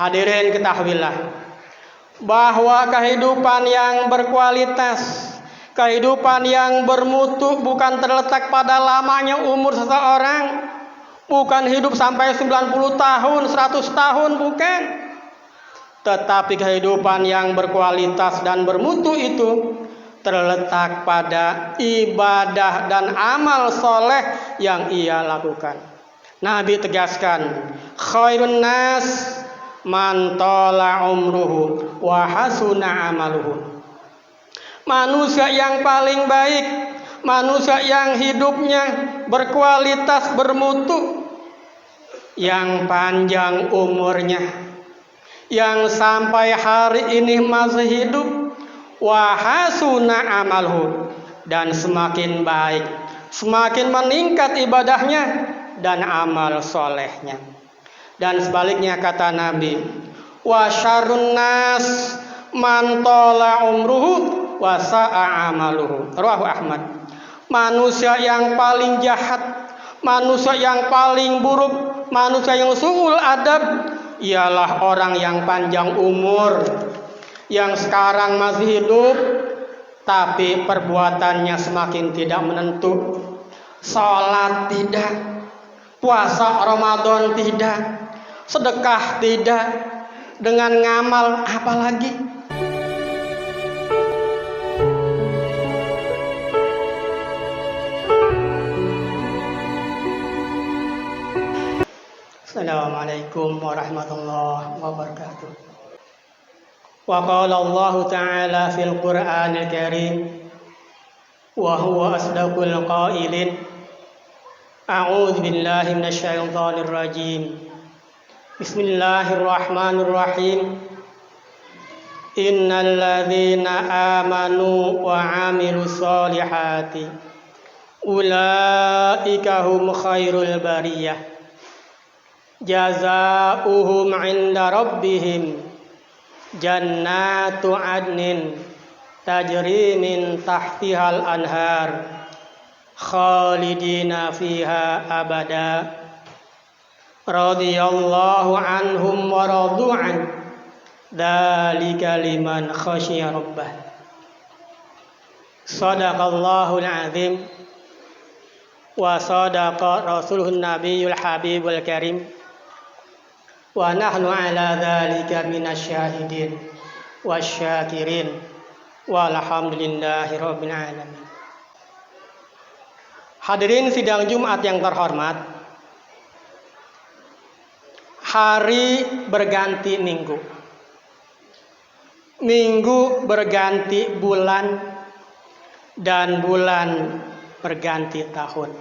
Hadirin ketahuilah bahwa kehidupan yang berkualitas, kehidupan yang bermutu bukan terletak pada lamanya umur seseorang, bukan hidup sampai 90 tahun, 100 tahun, bukan. Tetapi kehidupan yang berkualitas dan bermutu itu terletak pada ibadah dan amal soleh yang ia lakukan. Nabi tegaskan, khairun nas man tala umruhu wa hasuna amaluhu. Manusia yang paling baik, manusia yang hidupnya berkualitas, bermutu, yang panjang umurnya, yang sampai hari ini masih hidup, wa hasuna amaluhu, dan semakin baik, semakin meningkat ibadahnya dan amal solehnya. Dan sebaliknya kata Nabi, wa syarrun nas man tala umruhu wa sa'a amaluhu. Rawahu Ahmad. Manusia yang paling jahat, manusia yang paling buruk, manusia yang su'ul adab ialah orang yang panjang umur, yang sekarang masih hidup tapi perbuatannya semakin tidak menentu. Salat tidak, puasa Ramadan tidak, sedekah tidak, dengan ngamal apalagi. Assalamualaikum warahmatullahi wabarakatuh. Wa qala Allah Ta'ala fil Qur'anil Karim wa huwa asdaqul qailin. A'udzu billahi minasyaitonir rajim. Bismillahirrahmanirrahim. Innal ladzina amanu wa 'amilus solihati ulaika hum khairul bariyah. Jazaohum 'inda rabbihim jannatu 'adnin tajri min tahtihal anhar khalidina fiha abada radhiyallahu anhum wa radu an dzalika liman khasyiya rabbah. Shadaqallahul azim wa sadaqa rasuluhun nabiyul habibul karim wa nahnu ala dzalika minasyahidin wasyakirin walhamdulillahi rabbil alamin. Hadirin sidang Jumat yang terhormat, hari berganti minggu, minggu berganti bulan, dan bulan berganti tahun.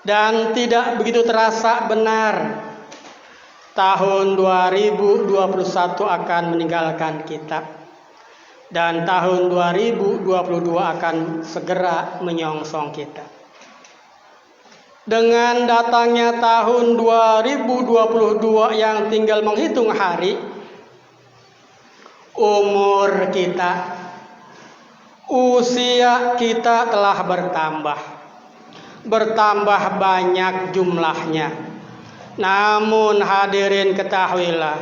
Dan tidak begitu terasa benar tahun 2021 akan meninggalkan kita, dan tahun 2022 akan segera menyongsong kita. Dengan datangnya tahun 2022 yang tinggal menghitung hari, umur kita, usia kita telah bertambah banyak jumlahnya. Namun hadirin ketahuilah,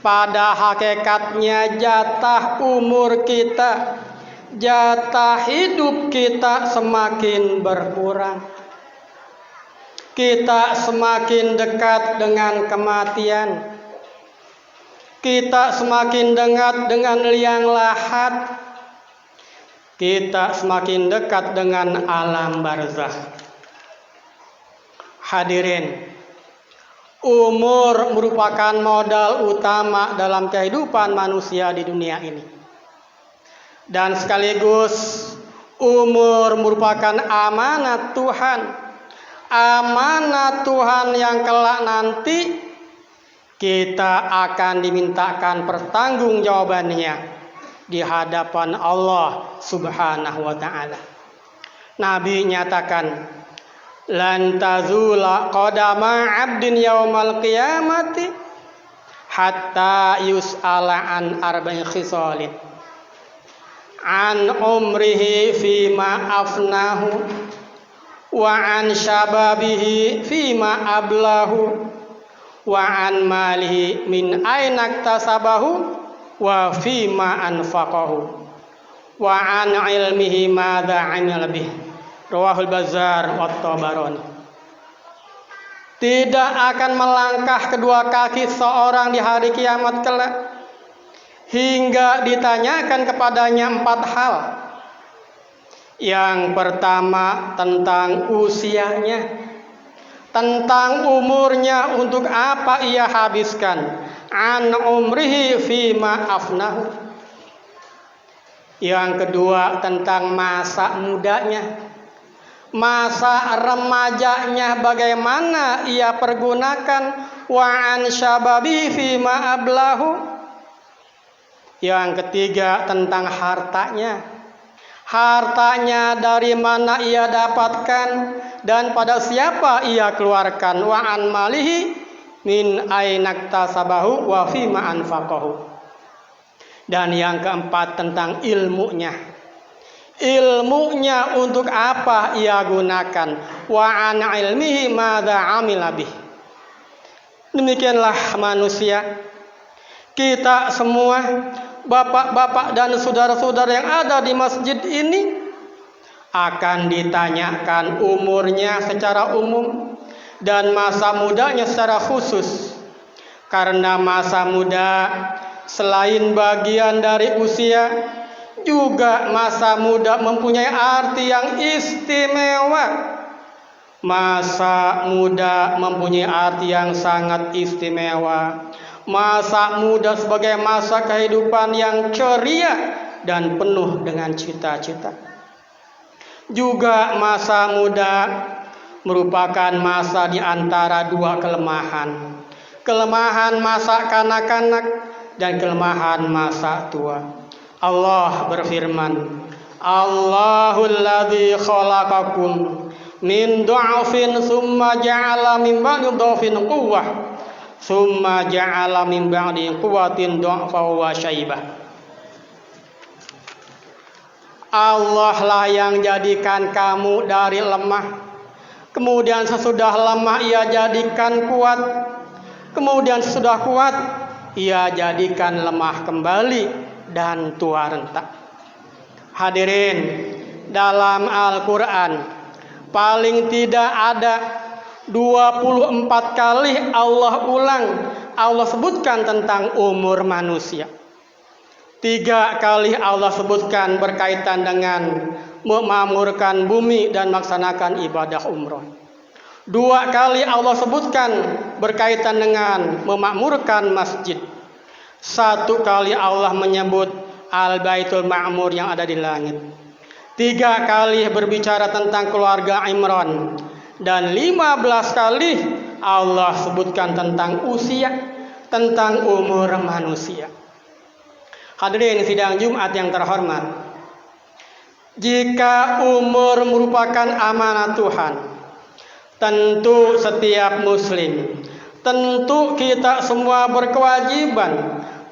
pada hakikatnya jatah umur kita, jatah hidup kita semakin berkurang. Kita semakin dekat dengan kematian. Kita semakin dekat dengan liang lahat. Kita semakin dekat dengan alam barzakh. Hadirin, umur merupakan modal utama dalam kehidupan manusia di dunia ini. Dan sekaligus umur merupakan amanat Tuhan. Amanat Tuhan yang kelak nanti kita akan dimintakan pertanggungjawabannya di hadapan Allah Subhanahu wa ta'ala. Nabi nyatakan, lan tazula qadama 'abdin yaumal qiyamati hatta yus'ala an arba'in khisalin. An umrihi fima afnahu wa an syababihi fima ablahu wa an malihi min aina iktasabahu wa fima anfaqahu wa an ilmihi madza amila bih. Rawahul Bazzar wa Tabarani. Tidak akan melangkah kedua kaki seorang di hari kiamat kelak hingga ditanyakan kepadanya 4 hal. Yang pertama tentang usianya, tentang umurnya, untuk apa ia habiskan. An umrihi fima afnahu. Yang kedua tentang masa mudanya, masa remajanya bagaimana ia pergunakan. Wa an syababi fima ablahu. Yang ketiga tentang hartanya, hartanya dari mana ia dapatkan dan pada siapa ia keluarkan. Wa an malihi min aina iktasabahu wa fima anfaqahu. Dan yang keempat tentang ilmunya, ilmunya untuk apa ia gunakan. Wa an ilmihi madza amila bih. Demikianlah manusia, kita semua, bapak-bapak dan saudara-saudara yang ada di masjid ini, akan ditanyakan umurnya secara umum dan masa mudanya secara khusus. Karena masa muda selain bagian dari usia, juga masa muda mempunyai arti yang istimewa. Masa muda mempunyai arti yang sangat istimewa. Masa muda sebagai masa kehidupan yang ceria dan penuh dengan cita-cita. Juga masa muda merupakan masa di antara 2 kelemahan. Kelemahan masa kanak-kanak dan kelemahan masa tua. Allah berfirman, Allahul ladzi khalaqakum min du'afin summa ja'ala min ba'di dhafin quwwah summa ja'ala min ba'di quwwatin du'fa wa syaibah. Allah lah yang jadikan kamu dari lemah, kemudian sesudah lemah ia jadikan kuat, kemudian sesudah kuat ia jadikan lemah kembali dan tua renta. Hadirin, dalam Al-Quran paling tidak ada 24 kali Allah sebutkan tentang umur manusia. 3 kali Allah sebutkan berkaitan dengan memakmurkan bumi dan melaksanakan ibadah umroh. 2 kali Allah sebutkan berkaitan dengan memakmurkan masjid. 1 kali Allah menyebut Al-Baitul Ma'mur yang ada di langit. 3 kali berbicara tentang keluarga Imran. Dan 15 kali Allah sebutkan tentang usia, tentang umur manusia. Hadirin sidang Jumat yang terhormat, jika umur merupakan amanah Tuhan, tentu setiap muslim, tentu kita semua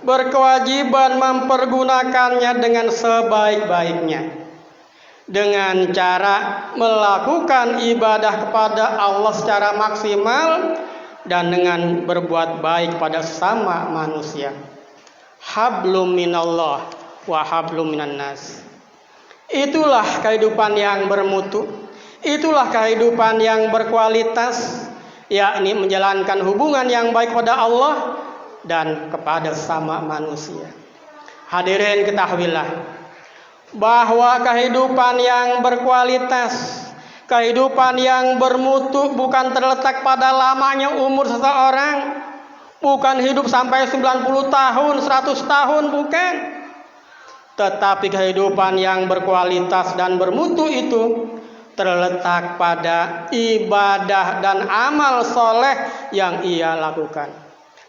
berkewajiban mempergunakannya dengan sebaik-baiknya, dengan cara melakukan ibadah kepada Allah secara maksimal dan dengan berbuat baik pada sesama manusia. Hablum minallah wa hablum minan nas. Itulah kehidupan yang bermutu, itulah kehidupan yang berkualitas, yakni menjalankan hubungan yang baik pada Allah dan kepada sesama manusia. Hadirin, ketahuilah bahwa kehidupan yang berkualitas, kehidupan yang bermutu bukan terletak pada lamanya umur seseorang, bukan hidup sampai 90 tahun, 100 tahun, bukan. Tetapi kehidupan yang berkualitas dan bermutu itu terletak pada ibadah dan amal soleh yang ia lakukan.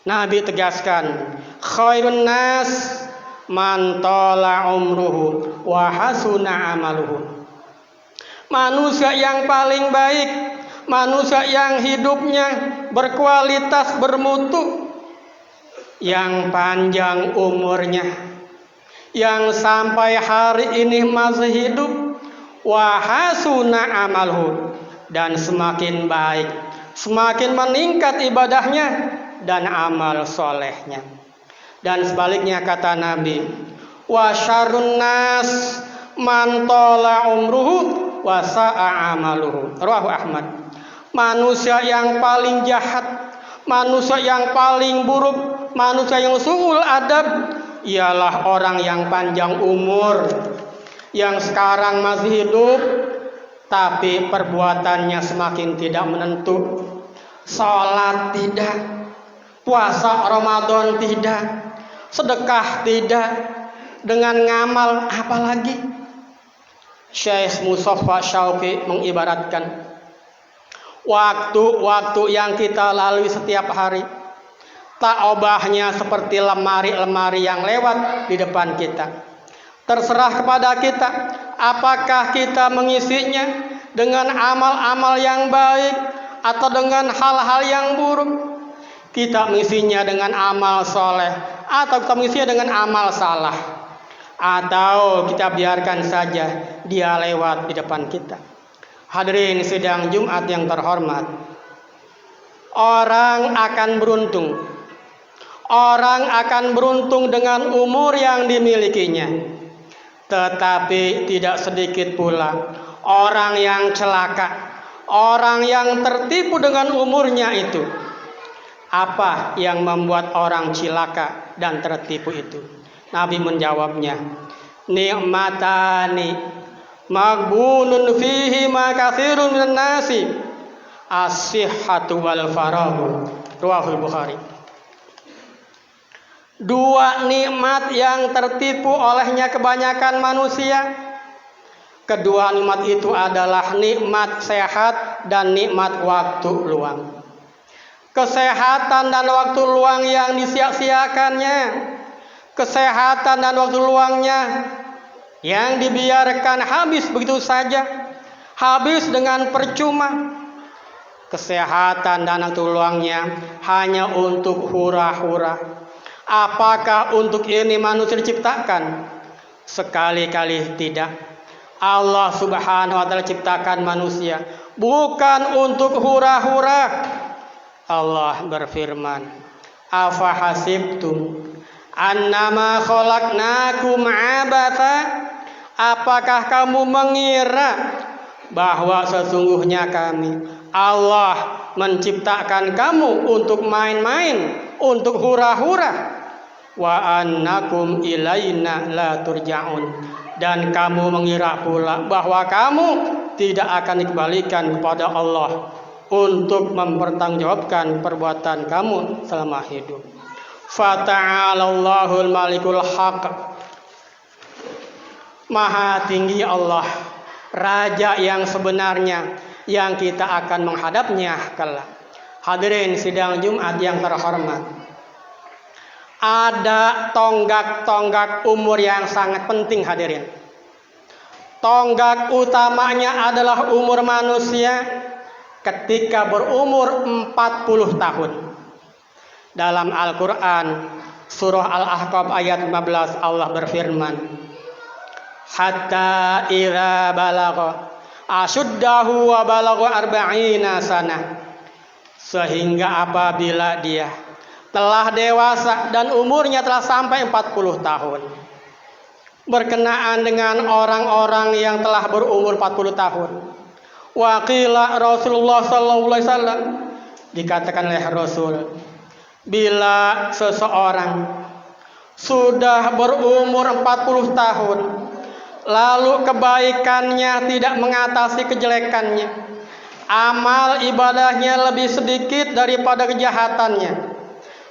Nabi tegaskan, khairun nas man tala umruhu wa hasuna amaluhu. Manusia yang paling baik, manusia yang hidupnya berkualitas, bermutu, yang panjang umurnya, yang sampai hari ini masih hidup, wa hasuna amaluhu, dan semakin baik, semakin meningkat ibadahnya, dan amal solehnya. Dan sebaliknya kata Nabi, wa syarrun nas man tola umruhu wa sa'a amaluhu. Rawahu Ahmad. Manusia yang paling jahat, manusia yang paling buruk, manusia yang su'ul adab ialah orang yang panjang umur, yang sekarang masih hidup tapi perbuatannya semakin tidak menentu. Salat tidak, puasa Ramadan tidak, sedekah tidak, dengan ngamal apalagi. Syekh Mustafa Syauqi mengibaratkan waktu-waktu yang kita lalui setiap hari tak obahnya seperti lemari-lemari yang lewat di depan kita. Terserah kepada kita apakah kita mengisinya dengan amal-amal yang baik atau dengan hal-hal yang buruk. Kita mengisinya dengan amal soleh atau kita mengisinya dengan amal salah, atau kita biarkan saja dia lewat di depan kita. Hadirin sidang Jumat yang terhormat, orang akan beruntung, orang akan beruntung dengan umur yang dimilikinya, tetapi tidak sedikit pula orang yang celaka, orang yang tertipu dengan umurnya itu. Apa yang membuat orang cilaka dan tertipu itu? Nabi menjawabnya, nikmatani maghbunun fihi ma katsirun minan nasi as-sihhatu wal faragh. Rawahul Bukhari. Dua nikmat yang tertipu olehnya kebanyakan manusia. Kedua nikmat itu adalah nikmat sehat dan nikmat waktu luang. Kesehatan dan waktu luang yang disia-siakannya, kesehatan dan waktu luangnya yang dibiarkan habis begitu saja, habis dengan percuma. Kesehatan dan waktu luangnya hanya untuk hura-hura. Apakah untuk ini manusia diciptakan? Sekali-kali tidak. Allah Subhanahu wa ta'ala ciptakan manusia bukan untuk hura-hura. Allah berfirman, afa hasibtum annama khalaqnakum abatha, apakah kamu mengira bahwa sesungguhnya kami Allah menciptakan kamu untuk main-main, untuk hura-hura, wa annakum ilaina la turja'un, dan kamu mengira pula bahwa kamu tidak akan dikembalikan kepada Allah untuk mempertanggungjawabkan perbuatan kamu selama hidup. Fata'alallahul malikul haq. Maha tinggi Allah, Raja yang sebenarnya, yang kita akan menghadapnya kelak. Hadirin sidang Jumat yang terhormat, ada tonggak-tonggak umur yang sangat penting hadirin. Tonggak utamanya adalah umur manusia ketika berumur 40 tahun. Dalam Al-Quran surah Al-Ahqaf ayat 15 Allah berfirman, hatta idza balagha asyuddahu wa balagha arba'ina sanah, sehingga apabila dia telah dewasa dan umurnya telah sampai 40 tahun. Berkenaan dengan orang-orang yang telah berumur 40 tahun. Waqila Rasulullah sallallahu alaihi wasallam, dikatakan oleh Rasul, bila seseorang sudah berumur 40 tahun lalu kebaikannya tidak mengatasi kejelekannya, amal ibadahnya lebih sedikit daripada kejahatannya,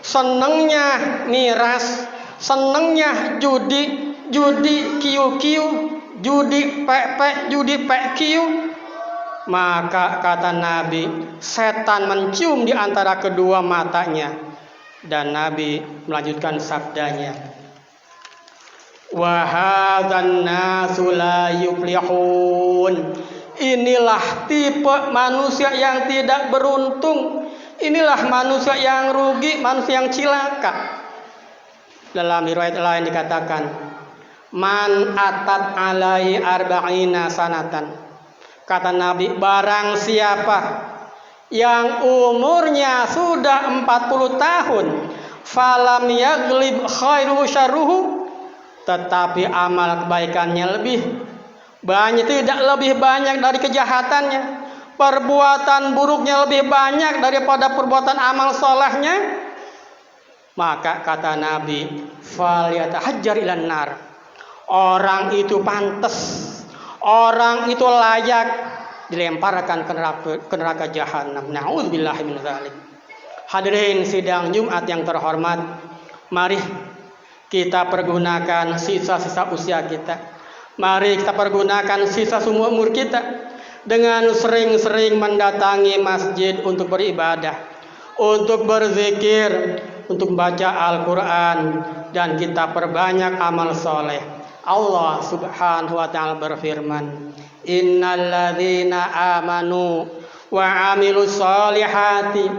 senengnya miras, senengnya judi kiu-kiu, judi pek-pek, judi pek-kiu, maka kata Nabi, setan mencium di antara kedua matanya. Dan Nabi melanjutkan sabdanya, wa hadzan nasu la yuflihun. Inilah tipe manusia yang tidak beruntung. Inilah manusia yang rugi, manusia yang cilaka. Dalam riwayat lain dikatakan, man atat alai arba'ina sanatan. Kata Nabi, barang siapa yang umurnya sudah 40 tahun, falam yaglib khairu syarruhu, tetapi amal kebaikannya lebih banyak, tidak lebih banyak dari kejahatannya, perbuatan buruknya lebih banyak daripada perbuatan amal solehnya, maka kata Nabi, falyatahajjar ilan nar, orang itu pantas, orang itu layak dilemparkan ke neraka jahanam. Na'udzubillahi min dzalik. Hadirin sidang Jumat yang terhormat, mari kita pergunakan sisa-sisa usia kita. Mari kita pergunakan sisa semua umur kita dengan sering-sering mendatangi masjid untuk beribadah, untuk berzikir, untuk baca Al-Quran, dan kita perbanyak amal soleh. Allah Subhanahu wa ta'ala berfirman, innalladzina amanu wa amilus solihati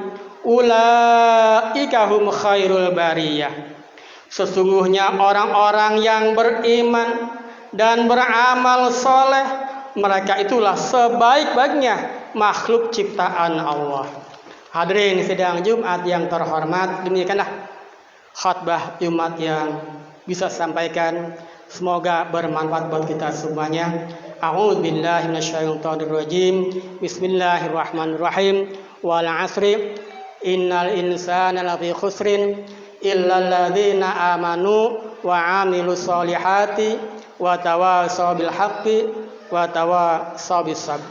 ulaika hum khairul bariyah. Sesungguhnya orang-orang yang beriman dan beramal soleh, mereka itulah sebaik-baiknya makhluk ciptaan Allah. Hadirin sidang Jumat yang terhormat, demikianlah khutbah Jumat yang bisa sampaikan. Semoga bermanfaat buat kita semuanya. A'udzu billahi minasyaitonir rajim. Bismillahirrahmanirrahim. Wal 'asri innal insana lafi khusrin illal ladzina amanu wa 'amilus solihati wa tawasaw bil haqqi wa tawasaw bis sabr.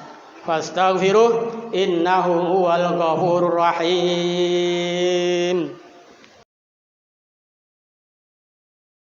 Fastaghfiruh innahu huwal ghafurur rahim.